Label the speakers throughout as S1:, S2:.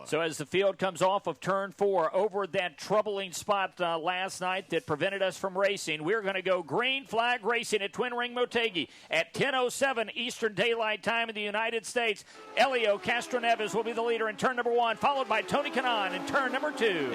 S1: So as the field comes off of turn 4 over that troubling spot last night that prevented us from racing, we're going to go green flag racing at Twin Ring Motegi at 10:07 Eastern Daylight Time in the United States. Helio Castroneves will be the leader in turn number 1, followed by Tony Kanaan in turn number 2.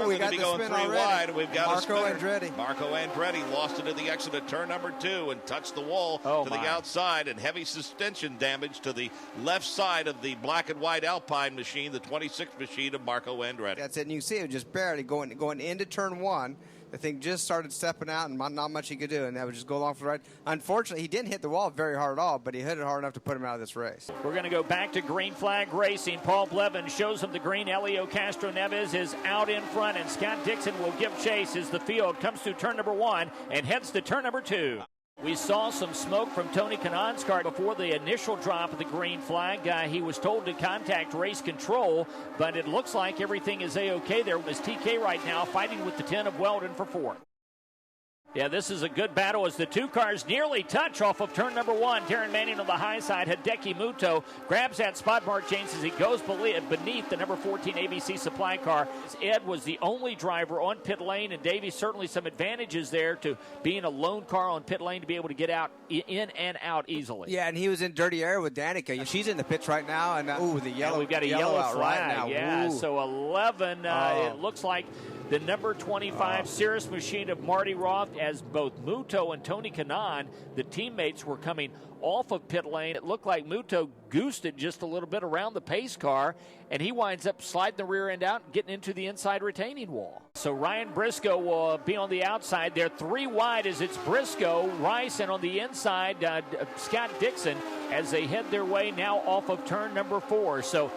S2: We got the spin already.
S3: We've got
S2: Marco Andretti.
S3: Marco Andretti lost it at the exit of turn number 2 and touched the wall to the outside, and heavy suspension damage to the left side of the black and white Alpine machine, the 26th machine of Marco Andretti.
S2: That's it, and you can see it just barely going into turn 1. The thing just started stepping out, and not much he could do, and that would just go along for the ride. Unfortunately, he didn't hit the wall very hard at all, but he hit it hard enough to put him out of this race.
S1: We're going to go back to green flag racing. Paul Blevins shows him the green. Helio Castroneves is out in front, and Scott Dixon will give chase as the field comes through turn number 1 and heads to turn number 2. We saw some smoke from Tony Kanaan's car before the initial drop of the green flag. He was told to contact race control, but it looks like everything is A-OK there. It's TK right now fighting with the 10 of Weldon for 4th. Yeah, this is a good battle as the two cars nearly touch off of turn number 1. Darren Manning on the high side. Hideki Muto grabs that spot mark change as he goes beneath the number 14 ABC supply car. Ed was the only driver on pit lane, and Davey certainly some advantages there to being a lone car on pit lane to be able to get out in and out easily.
S2: Yeah, and he was in dirty area with Danica. She's in the pits right now, and the yellow.
S1: And we've got a yellow flag
S2: right now.
S1: Yeah,
S2: Ooh.
S1: so 11. It looks like the number 25 Cirrus machine of Marty Roth, as both Muto and Tony Kanaan, the teammates, were coming off of pit lane. It looked like Muto goosed it just a little bit around the pace car, and he winds up sliding the rear end out and getting into the inside retaining wall. So Ryan Briscoe will be on the outside. They're 3 wide as it's Briscoe, Rice, and on the inside, Scott Dixon as they head their way now off of turn number 4. So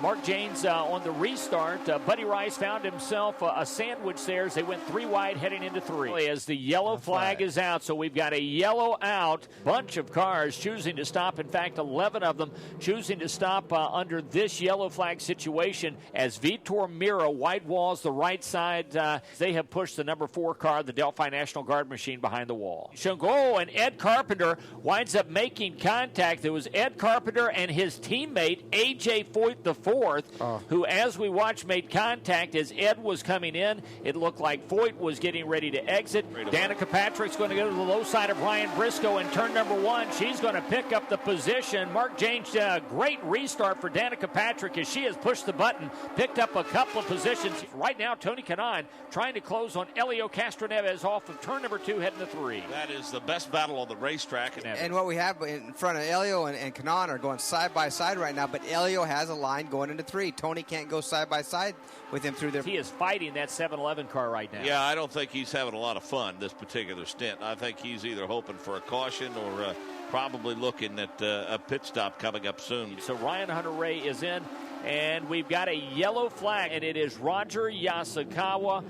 S1: Mark Janes on the restart. Buddy Rice found himself a sandwich there as they went 3 wide heading into 3. As the yellow flag is out, so we've got a yellow out. Bunch of cars choosing to stop. In fact, 11 of them choosing to stop under this yellow flag situation as Vitor Mira white walls the right side. They have pushed the number 4 car, the Delphi National Guard machine, behind the wall. And Ed Carpenter winds up making contact. There was Ed Carpenter and his teammate, A.J. Foyt the 4th, who, as we watched, made contact as Ed was coming in. It looked like Foyt was getting ready to exit. Danica Patrick's going to go to the low side of Ryan Briscoe in turn number 1. She's going to pick up the position. Mark James, great restart for Danica Patrick as she has pushed the button, picked up a couple of positions. Right now, Tony Kanaan trying to close on Helio Castroneves off of turn number 2 heading to 3.
S3: That is the best battle on the racetrack.
S2: And what we have in front of Helio and Kanaan are going side by side right now, but Helio has a line going into 3. Tony can't go side by side with him through there.
S1: He is fighting that 7-Eleven car right now.
S3: Yeah, I don't think he's having a lot of fun this particular stint. I think he's either hoping for a caution or probably looking at a pit stop coming up soon.
S1: So Ryan Hunter-Ray is in, and we've got a yellow flag, and it is Roger Yasukawa.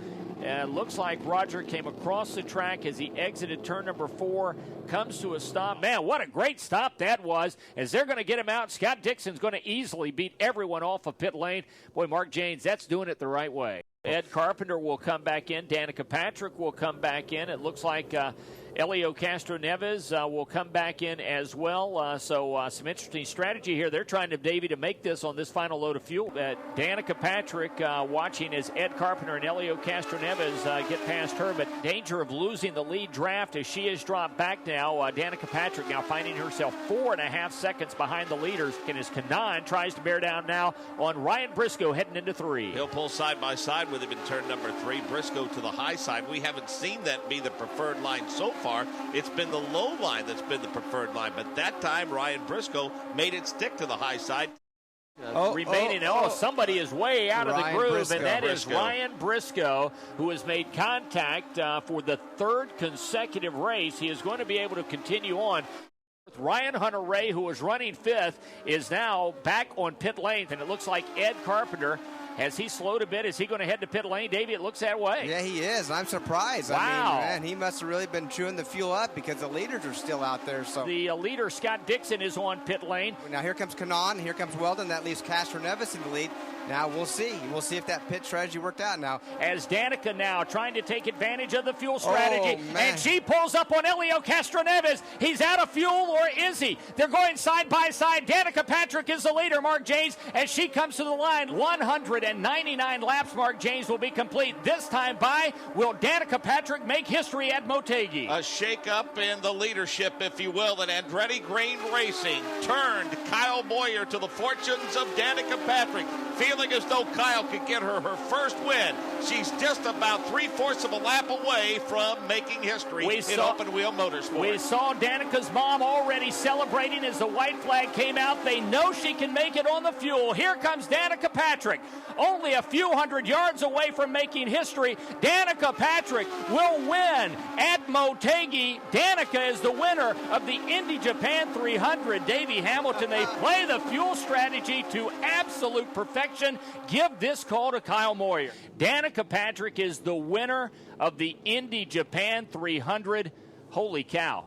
S1: Looks like Roger came across the track as he exited turn number 4, comes to a stop. Man, what a great stop that was, as they're going to get him out. Scott Dixon's going to easily beat everyone off of pit lane. Boy, Mark Janes, that's doing it the right way. Ed Carpenter will come back in. Danica Patrick will come back in. It looks like Helio Castroneves will come back in as well. So some interesting strategy here. They're trying to, Davey, to make this on this final load of fuel. Danica Patrick watching as Ed Carpenter and Helio Castroneves get past her, but danger of losing the lead draft as she has dropped back now. Danica Patrick now finding herself 4.5 seconds behind the leaders. And as Kanaan tries to bear down now on Ryan Briscoe heading into 3.
S3: He'll pull side by side with him in turn number 3. Briscoe to the high side. We haven't seen that be the preferred line so far. It's been the low line that's been the preferred line, but that time Ryan Briscoe made it stick to the high side.
S1: Somebody is way out of the groove,
S2: Briscoe.
S1: and that is Ryan Briscoe, who has made contact for the 3rd consecutive race. He is going to be able to continue on. Ryan Hunter-Ray, who was running 5th, is now back on pit lane, and it looks like Ed Carpenter Has he slowed a bit? Is he going to head to pit lane? Davey, it looks that way.
S2: Yeah, he is. I'm surprised.
S1: Wow.
S2: I mean, man, he must have really been chewing the fuel up because the leaders are still out there. So
S1: the leader, Scott Dixon, is on pit lane.
S2: Now here comes Kanan, here comes Weldon. That leaves Castroneves in the lead. Now we'll see. We'll see if that pit strategy worked out now.
S1: As Danica now trying to take advantage of the fuel strategy.
S2: Oh, man.
S1: And she pulls up on Helio Castroneves. He's out of fuel, or is he? They're going side by side. Danica Patrick is the leader, Mark James, as she comes to the line. 199 laps, Mark James, will be complete. This time by, will Danica Patrick make history at Motegi?
S3: A shake-up in the leadership, if you will, and Andretti Grain Racing turned Kyle Moyer to the fortunes of Danica Patrick, feeling as though Kyle could get her first win. She's just about 3/4 of a lap away from making history in open-wheel motorsport.
S1: We saw Danica's mom already celebrating as the white flag came out. They know she can make it on the fuel. Here comes Danica Patrick, only a few hundred yards away from making history. Danica Patrick will win at Motegi. Danica is the winner of the Indy Japan 300. Davey Hamilton, they play the fuel strategy to absolute perfection. Give this call to Kyle Moyer. Danica Patrick is the winner of the Indy Japan 300. Holy cow.